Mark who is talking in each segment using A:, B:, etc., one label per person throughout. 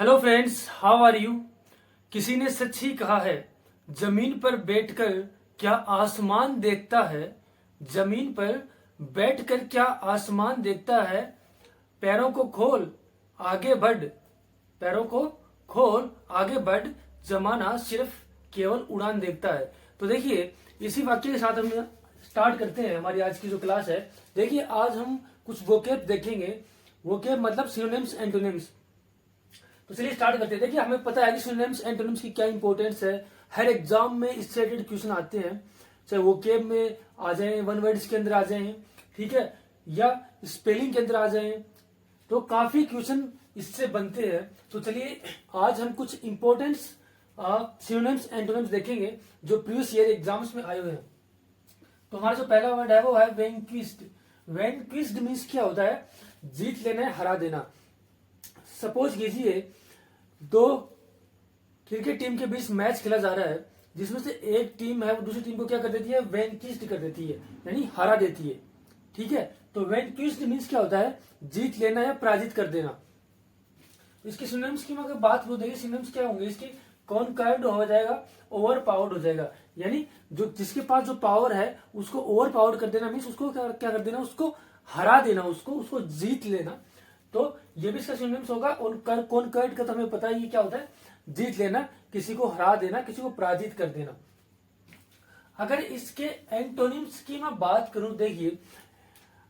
A: Hello friends, how are you. किसी ने सच ही कहा है, जमीन पर बैठकर क्या आसमान देखता है। जमीन पर बैठकर क्या आसमान देखता है। पैरों को खोल आगे बढ़, पैरों को खोल आगे बढ़, जमाना सिर्फ केवल उड़ान देखता है। तो देखिए, इसी वाक्य के साथ हम स्टार्ट करते हैं हमारी आज की जो क्लास है। देखिए, आज हम कुछ वोकेब देखेंगे। वोकेब मतलब सिनोनिम्स एंटोनिम्स। तो चलिए स्टार्ट करते हैं। देखिए, हमें पता है कि सिनोनिम्स एंटोनिम्स की क्या इंपॉर्टेंस है। हर एग्जाम में इससे रिलेटेड क्वेश्चन आते हैं, चाहे वोकेब में आ जाए, वन वर्ड्स के अंदर आ जाए, ठीक है, या स्पेलिंग के अंदर आ जाए, तो काफी क्वेश्चन इससे बनते हैं। तो चलिए आज हम कुछ इंपॉर्टेंस सिनोनिम्स एंटोनिम्स देखेंगे जो प्रीवियस ईयर एग्जाम्स में आए हुए हैं। तो हमारा जो पहला वर्ड है वो है वैंक्विस्ड। वैंक्विस्ड मीन्स क्या होता है? जीत लेना है, हरा देना। सपोज कीजिए दो क्रिकेट टीम के बीच मैच खेला जा रहा है, जिसमें से एक टीम है वो दूसरी टीम को क्या कर देती है? वैंक्विस्ड कर देती है, यानी हरा देती है। ठीक है, तो वैंक्विस्ड मीन्स क्या होता है? जीत लेना या पराजित कर देना। इसके सिनोनिम्स की अगर बात हो, देखिए सिनोनिम्स क्या होंगे इसके। कॉन्कर्ड हो जाएगा, ओवर पावर्ड हो जाएगा, यानी जो जिसके पास जो पावर है उसको ओवर पावर्ड कर देना, मीन्स उसको क्या कर देना? उसको हरा देना, उसको जीत लेना। तो ये भी इसका सिनोनिम्स होगा। और कॉन्कर्ड का तो हमें पता ही क्या होता है? जीत लेना, किसी को हरा देना, किसी को पराजित कर देना। अगर इसके एंटोनिम्स की मैं बात करूं, देखिए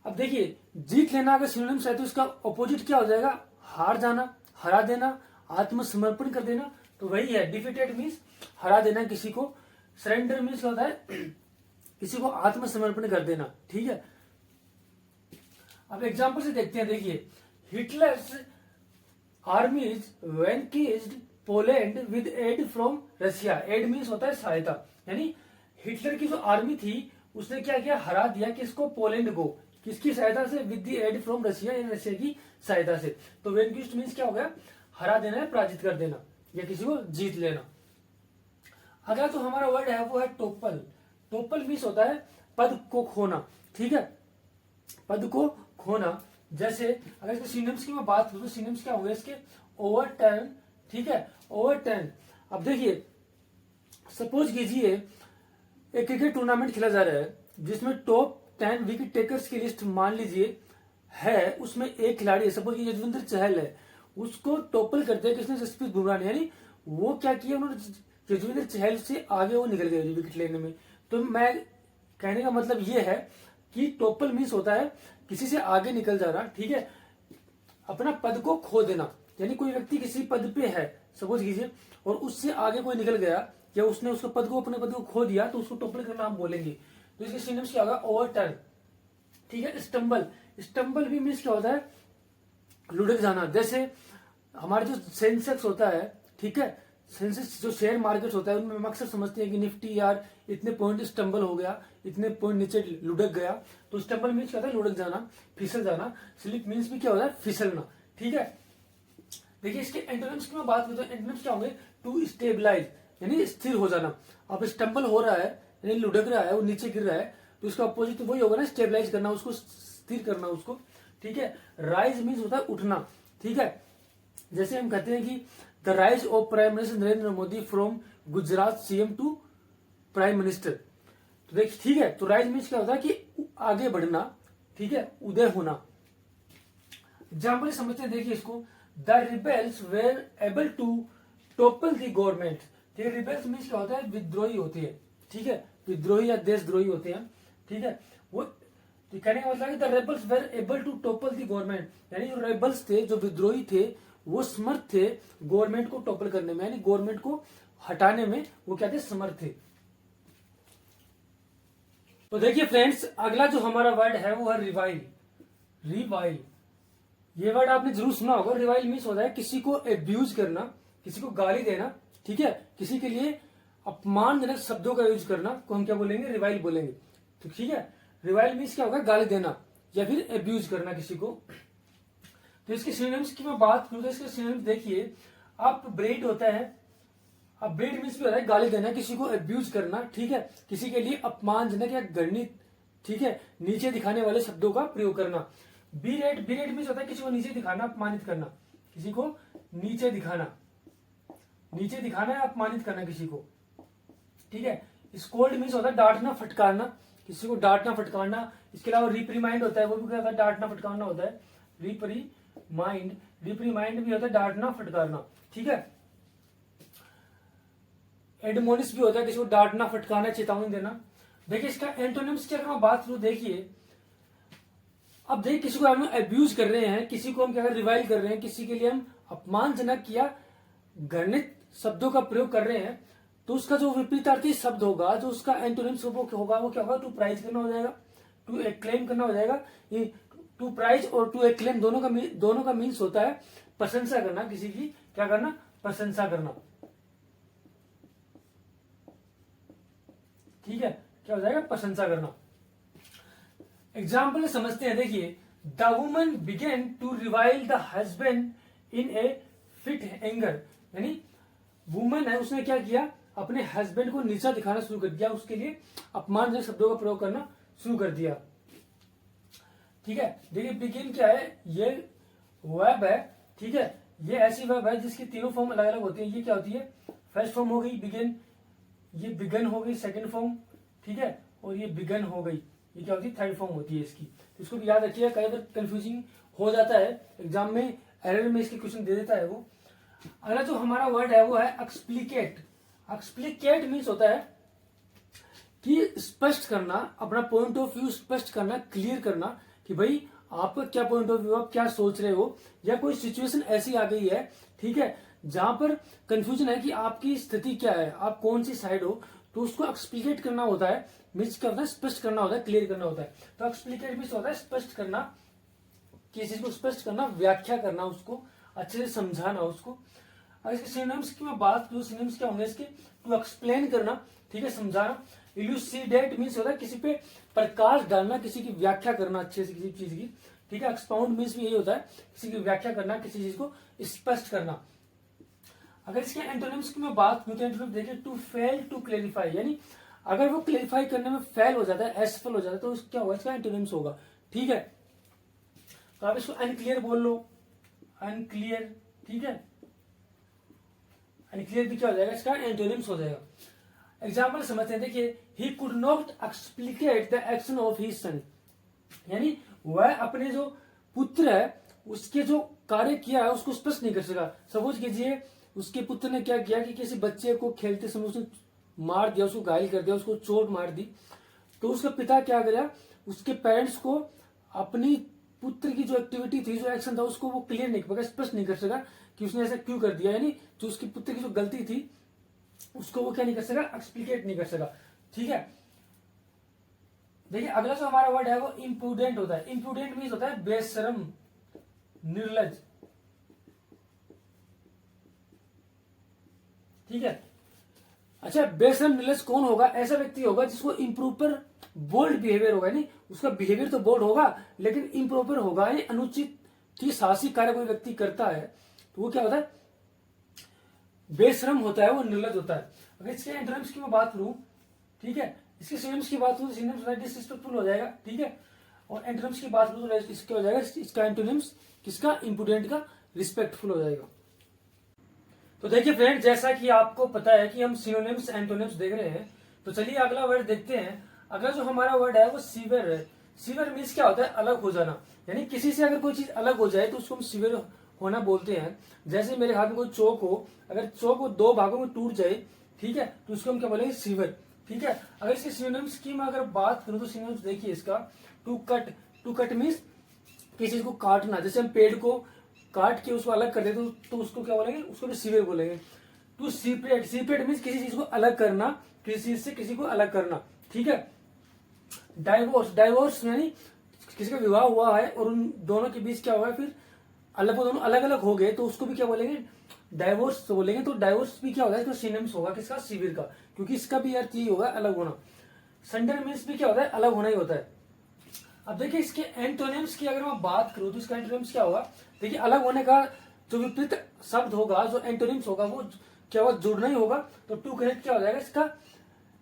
A: अब देखिए, जीत लेना अगर सिनोनिम्स है तो इसका ऑपोजिट क्या हो जाएगा? हार जाना, हरा देना, आत्मसमर्पण कर देना। तो वही है, डिफीटेड मीन्स हरा देना किसी को, सरेंडर मीन्स होता है किसी को आत्मसमर्पण कर देना। ठीक है, अब एग्जांपल से देखते हैं। देखिए, Hitler's armies vanquished Poland with aid from Russia. Aid means होता है सहायता, यानी हिटलर की जो आर्मी थी उसने क्या किया? हरा दिया किसको? पोलैंड को। किसकी सहायता से? With the aid from Russia, यानी रशिया की सहायता से। तो वैंकिस्ड मीन्स क्या हो गया? हरा देना है, पराजित कर देना, या किसी को जीत लेना। अगला जो हमारा वर्ड है वो है टोपल। टोपल मीन्स होता है पद को खोना। ठीक है, पद को खोना। जैसे अगर इसके सिनोनिम्स की मैं बात करूं तो सिनोनिम्स क्या होंगे इसके? ओवरटर्न। ठीक है, ओवरटर्न। अब देखिए, सपोज कीजिए एक क्रिकेट टूर्नामेंट खेला जा रहा है जिसमें टॉप 10 विकेट टेकर्स की लिस्ट मान लीजिए है, उसमें एक खिलाड़ी है, सपोज यजवेंद्र चहल है, उसको टोपल करते हैं किसने? जसप्रीत बुमराह ने। यानी वो क्या किया उन्होंने? यजवेंद्र चहल से आगे वो निकल गए विकेट लेने में। तो मैं कहने का मतलब ये है कि टोपल मीन्स होता है किसी से आगे निकल जाना। ठीक है, अपना पद को खो देना, यानी कोई व्यक्ति किसी पद पे है सपोज कीजिए और उससे आगे कोई निकल गया या उसने उसके पद को, अपने पद को खो दिया, तो उसको टोपल करना हम बोलेंगे। तो इसके सिनोनिम्स क्या होगा? ओवरटर्न। ठीक है, स्टम्बल। स्टम्बल भी मीन्स क्या होता है? लुढ़क जाना। जैसे हमारा जो सेंसेक्स होता है, ठीक है, सेंसेक्स जो शेयर मार्केट होता है उनमें हम अक्सर समझते हैं कि निफ्टी यार इतने पॉइंट स्टम्बल हो गया, इतने पॉइंट नीचे लुढ़क गया। तो स्टम्बल मीन्स क्या होता है? लुढ़क जाना, फिसल जाना। स्लिप मीन्स भी क्या होता है? फिसलना। ठीक है, देखिए इसके एंटोनिम्स की मैं बात करूं तो एंटोनिम्स क्या होंगे? टू स्टेबलाइज, यानी स्थिर हो जाना। अब स्टम्बल हो रहा है यानी लुढ़क रहा है, वो नीचे गिर रहा है, तो इसका अपोजिट तो वही होगा ना, स्टेबलाइज करना, उसको स्थिर करना उसको। ठीक है, राइज मीन्स होता है उठना। ठीक है, जैसे हम कहते हैं कि the rise of prime minister Narendra Modi from Gujarat CM to prime minister. तो देखिए, ठीक है, तो राइज मीन्स क्या होता है कि आगे बढ़ना। ठीक है, उदय होना। एग्जाम्पल समझते हैं, देखिए इसको। The rebels were able to topple the government. ठीक है, रिबेल्स मीन्स क्या होता है? विद्रोही होते हैं। ठीक है, विद्रोही या देशद्रोही होते हैं। ठीक है, वो तो कहने का मतलब है the rebels were able to topple the government, यानी जो रेबल्स थे, जो विद्रोही थे, वो समर्थ थे गवर्नमेंट को टोपल करने में, यानी गवर्नमेंट को हटाने में वो क्या थे? समर्थ थे। तो देखिए फ्रेंड्स, अगला जो हमारा वर्ड है वो है रिवाइल। रिवाइल, ये वर्ड आपने जरूर सुना होगा। रिवाइल मीन्स होता है किसी को एब्यूज करना, किसी को गाली देना। ठीक है, किसी के लिए अपमानजनक शब्दों का यूज करना को हम क्या बोलेंगे? रिवाइल बोलेंगे। तो ठीक है, रिवाइल मीन्स क्या होगा? गाली देना या फिर एब्यूज करना किसी को। तो इसके सिनोनिम्स की मैं बात करूं तो इसके सिनोनिम्स देखिए, अपब्रेड होता है। अपब्रेड मीन्स भी होता है गाली देना, किसी को एब्यूज करना। ठीक है, किसी के लिए अपमानजनक या घृणित, ठीक है, नीचे दिखाने वाले शब्दों का प्रयोग करना। बीरेड, बीरेड मीन्स होता है किसी को नीचे दिखाना, अपमानित करना। किसी को नीचे दिखाना, नीचे दिखाना है, अपमानित करना किसी को, ठीक है। स्कोल्ड मीन्स होता है डांटना फटकारना, किसी को डांटना फटकारना। इसके अलावा रिप्रीमाइंड होता है, वो भी क्या होता है, डांटना फटकारना होता है। रिप्रीमाइंड, रिप्रीमाइंड भी होता है डांटना फटकारना, ठीक है। एडमोनिश भी होता है, किसी को डांटना फटकारना, चेतावनी देना। देखिए इसका एंटोनिम्स की अगर मैं बात करूं, देखिए अब देखिए किसी को हम अब्यूज कर रहे हैं, किसी को हम क्या रिवाइल कर रहे हैं, किसी के लिए हम अपमानजनक या घृणित शब्दों का प्रयोग कर रहे हैं, तो उसका जो विपरीतार्थी शब्द होगा, जो उसका एंटोनिम्स होगा, वो क्या होगा, टू प्राइज करना हो जाएगा, टू एक्लेम करना हो जाएगा। ये टू प्राइज और टू एक्लेम दोनों का मीन्स होता है प्रशंसा करना, किसी की क्या करना, प्रशंसा करना, ठीक है, क्या हो जाएगा, प्रशंसा करना। एग्जाम्पल समझते हैं, देखिए the woman began to revile the husband in a fit anger, यानी वुमन है, उसने क्या किया, अपने हस्बैंड को नीचा दिखाना शुरू कर दिया, उसके लिए अपमानजनक शब्दों का प्रयोग करना शुरू कर दिया, ठीक है। देखिए बिगिन क्या है, ये वर्ब है, ठीक है, ये ऐसी वर्ब है जिसकी तीनों फॉर्म अलग अलग होती है। ये क्या होती है, फर्स्ट फॉर्म हो गई बिगिन, ये बिगन हो गई सेकंड फॉर्म, ठीक है, और ये बिगन हो गई, ये क्या होती है, थर्ड फॉर्म होती है इसकी। तो इसको भी याद रखिए, कई बार कंफ्यूजिंग हो जाता है, एग्जाम में एरर में इसके क्वेश्चन दे देता है वो। अगला जो हमारा वर्ड है वो है एक्सप्लिकेट। एक्सप्लिकेट मीन्स होता है कि स्पष्ट करना, अपना पॉइंट ऑफ व्यू स्पष्ट करना, क्लियर करना कि भाई आपका क्या पॉइंट ऑफ व्यू, आप क्या सोच रहे हो, या कोई सिचुएशन ऐसी आ गई है, ठीक है, जहां पर कंफ्यूजन है कि आपकी स्थिति क्या है, आप कौन सी साइड हो, तो उसको एक्सप्लिकेट करना होता है। मीन्स क्या होता है, स्पष्ट करना होता है, क्लियर करना होता है। तो एक्सप्लिकेट मीन्स होता है स्पष्ट करना, किसी चीज को स्पष्ट करना, व्याख्या करना, उसको अच्छे से समझाना उसको। अगर इसके सिनोनिम्स की मैं बात करूं, सिनोनिम्स क्या होंगे इसके, टू एक्सप्लेन करना, ठीक है, समझाना। इल्यूसिडेट मीन्स होता है किसी पे प्रकाश डालना, किसी की व्याख्या करना अच्छे से किसी चीज की, ठीक है। एक्सपाउंड मीन्स भी यही होता है, किसी की व्याख्या करना, किसी चीज को स्पष्ट करना। अगर इसके एंटोनिम्स की मैं बात करूं तो एंटोनिम्स देखिए, टू फेल टू क्लेरिफाई, यानी अगर वो क्लेरिफाई करने में फेल हो जाता है, असफल हो जाता है, तो क्या होगा, इसका एंटोनिम्स होगा, ठीक है। तो आप इसको अनक्लियर बोल लो, अनक्लियर, ठीक है, अनक्लियर भी क्या हो जाएगा, इसका एंटोनिम्स हो जाएगा। एग्जाम्पल समझते हैं, देखिए he could not explicate the action of his son, यानी वह अपने जो पुत्र है उसके जो कार्य किया है उसको स्पष्ट नहीं कर सका। सपोज कीजिए उसके पुत्र ने क्या किया कि किसी बच्चे को खेलते समय उसने मार दिया, उसको घायल कर दिया, उसको चोट मार दी, तो उसका पिता क्या करा, उसके पेरेंट्स को अपनी पुत्र की जो एक्टिविटी थी, जो एक्शन था, उसको वो क्लियर नहीं कर सका, स्पष्ट नहीं कर सका कि उसने ऐसा क्यों कर दिया, यानी जो उसके पुत्र की जो गलती थी उसको वो क्या नहीं कर सका, एक्सप्लिकेट नहीं कर सका, ठीक है। देखिए अगला जो हमारा वर्ड है वो इम्प्रूडेंट होता है। इम्प्रूडेंट मीन्स होता है बेशरम, निर्लज, ठीक है। अच्छा, बेशरम निर्लज कौन होगा, ऐसा व्यक्ति होगा जिसको इम्प्रोपर बोल्ड बिहेवियर होगा, नहीं उसका बिहेवियर तो बोल्ड होगा लेकिन इम्प्रोपर होगा, यानी अनुचित की साहसिक कार्य कोई व्यक्ति करता है तो वो क्या होता है, बेशरम होता है, वो निर्लज होता है। अगर इसके एंटोनिम्स की मैं बात करूं, ठीक है, इसके सिनोनिम्स की बात करूं तो सिनोनिम्स डिसरिस्पेक्टफुल हो जाएगा, ठीक है, और एंटोनिम्स की बात करूं तो इसके हो जाएगा, इसका एंटोनिम्स किसका, इंपोर्टेंट का, रिस्पेक्टफुल हो जाएगा। तो देखिए फ्रेंड, जैसा कि आपको पता है कि हम सिनोनिम्स एंटोनिम्स देख रहे हैं, तो चलिए अगला वर्ड देखते हैं। अगला जो हमारा वर्ड है वो सीवियर है। सीवियर मीन्स क्या होता है, अलग हो जाना, यानी किसी से अगर कोई चीज अलग हो जाए तो उसको हम सीवियर होना बोलते हैं। जैसे मेरे हाथ में कोई चौक हो, अगर चौक वो दो भागों में टूट जाए, ठीक है, तो उसको हम क्या बोलेंगे, सीवियर, ठीक है। अगर इसके सिनोनिम्स की मैं अगर बात करूं तो सिनोनिम्स देखिए इसका, to cut, to cut means किसी चीज को काटना, जैसे हम पेड़ को काट के उसको अलग कर देते तो उसको क्या बोलेंगे, उसको भी सीवियर बोलेंगे। टू सीपरेट, सीपरेट मीन्स किसी चीज को अलग करना, किसी चीज से किसी को अलग करना, ठीक है। डाइवोर्स, डाइवोर्स यानी किसी का विवाह हुआ है और उन दोनों के बीच क्या हुआ, फिर अलग, वो दोनों अलग अलग हो गए तो उसको भी क्या बोलेंगे, डाइवोर्स बोलेंगे। तो डाइवोर्स भी क्या होगा, इसका सिनोनिम्स होगा किसका, सीवियर का, क्योंकि इसका भी अर्थ यही होगा, अलग होना। सेंडर मीन्स भी क्या होता है, अलग होना ही होता है। अब देखिए इसके एंटोनिम्स की अगर मैं बात करूं तो इसका एंटोनिम्स क्या होगा, देखिए अलग होने का जो विपरीत शब्द होगा, जो एंटोनिम्स होगा वो क्या होगा, जुड़ना ही होगा। तो टू कनेक्ट क्या हो जाएगा, इसका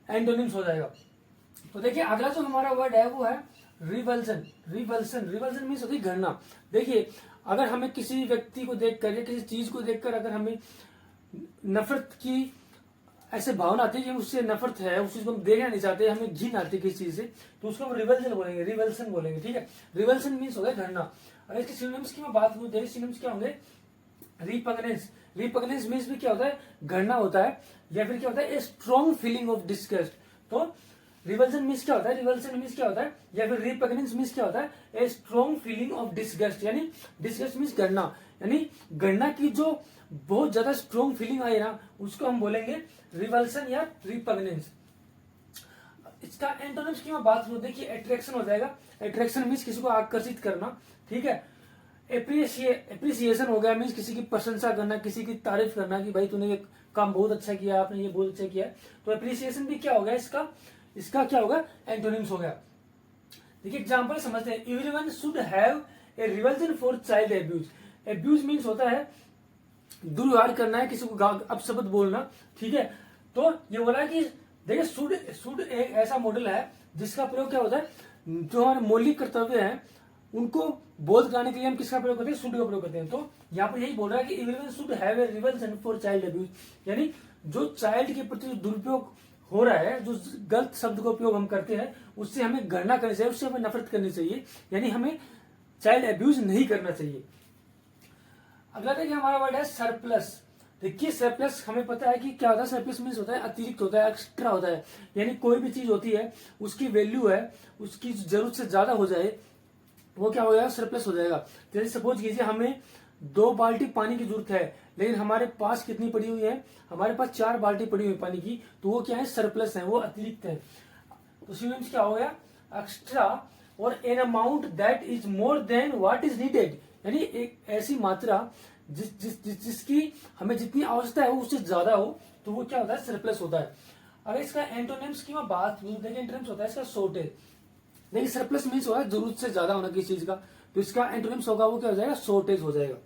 A: एंटोनिम्स हो जाएगा। तो देखिए अगला जो हमारा वर्ड है वो है रिवल्जन। रिवल्जन, रिवल्जन मीन्स होती है घृणा। देखिए अगर हमें किसी व्यक्ति को देखकर या किसी चीज को देखकर अगर हमें नफरत की ऐसे भावना आती है कि उससे नफरत है, उस चीज को हम देखना नहीं चाहते, हमें घिन आती है किसी चीज से, तो उसको हम रिवल्जन बोलेंगे, रिवल्सन बोलेंगे। ठीक है, रिवल्सन मीन्स हो गया घृणा। अगर इसके सिनोनिम्स की मैं बात करूं, देखिए सिनोनिम्स क्या होंगे, रिपग्नेंस। रिपग्नेंस मीन्स भी क्या होता है, घृणा होता है, या फिर क्या होता है, a strong feeling of disgust. तो रिवल्जन मीन्स क्या होता है, रिवल्सन मीन्स क्या होता है, या फिर रिपग्नेंस मीन्स क्या होता है, a strong feeling of disgust, यानी डिस्गस्ट मीन्स घृणा, यानी घृणा की जो बहुत ज्यादा स्ट्रॉन्ग फीलिंग आई ना, उसको हम बोलेंगे रिवल्सन या रिपग्नेंस। इसका एंटोनिम्स की मैं बात करूं, देखिए अट्रैक्शन हो जाएगा। अट्रैक्शन मीन्स किसी को आकर्षित करना। ठीक है, एप्रिसिएशन हो गया, मीन्स किसी की प्रशंसा करना, किसी की तारीफ करना कि भाई तूने ये काम बहुत अच्छा किया, आपने ये बहुत अच्छा किया। तो एप्रिसिएशन भी क्या हो गया, इसका क्या होगा, एंटोनिम्स हो गया। देखिए एग्जांपल समझते हैं, everyone should have a revulsion for child abuse. Abuse means होता है दुर्व्यवहार करना है, किसी को अपशब्द बोलना। ठीक है, तो ये बोला है कि देखिए शुड एक ऐसा मॉडल है जिसका प्रयोग क्या होता है, जो हमारे मौलिक कर्तव्य हैं उनको बोध कराने के लिए हम किसका प्रयोग करते हैं, शुड का प्रयोग करते हैं। तो यहाँ पर यही बोल रहा है कि everyone should have a revulsion for child abuse, यानी जो चाइल्ड के प्रति दुरुपयोग हो रहा है, जो गलत शब्द का उपयोग हम करते हैं, उससे हमें घृणा करनी चाहिए, उससे हमें नफरत करनी चाहिए, यानी हमें चाइल्ड अब्यूज नहीं करना चाहिए। अगला देखिए हमारा वर्ड है सरप्लस। देखिए सरप्लस हमें पता है कि क्या होता है, सरप्लस मीन्स होता है अतिरिक्त होता है, एक्स्ट्रा होता है, यानी कोई भी चीज होती है उसकी वैल्यू है, उसकी जरूरत से ज्यादा हो जाए, वो क्या हो जाएगा, सरप्लस हो जाएगा। जैसे सपोज कीजिए हमें 2 बाल्टी पानी की जरूरत है, लेकिन हमारे पास कितनी पड़ी हुई है, हमारे पास 4 बाल्टी पड़ी हुई है पानी की, तो वो क्या है, सरप्लस है, वो अतिरिक्त है। तो सिनोनिम्स क्या हो गया, एक्स्ट्रा और an amount that is more than what is needed, यानी एक ऐसी मात्रा जिसकी हमें जितनी आवश्यकता है वो उससे ज्यादा हो, तो वो क्या होता है, सरप्लस होता है। अगर इसका एंटोनिम्स की मैं बात करूं, देखिए एंटोनिम्स होता है इसका शॉर्टेज। देखिए सरप्लस मीन्स होगा जरूरत से ज्यादा होना किसी चीज का, तो इसका एंटोनिम्स होगा वो क्या हो जाएगा, शॉर्टेज हो जाएगा।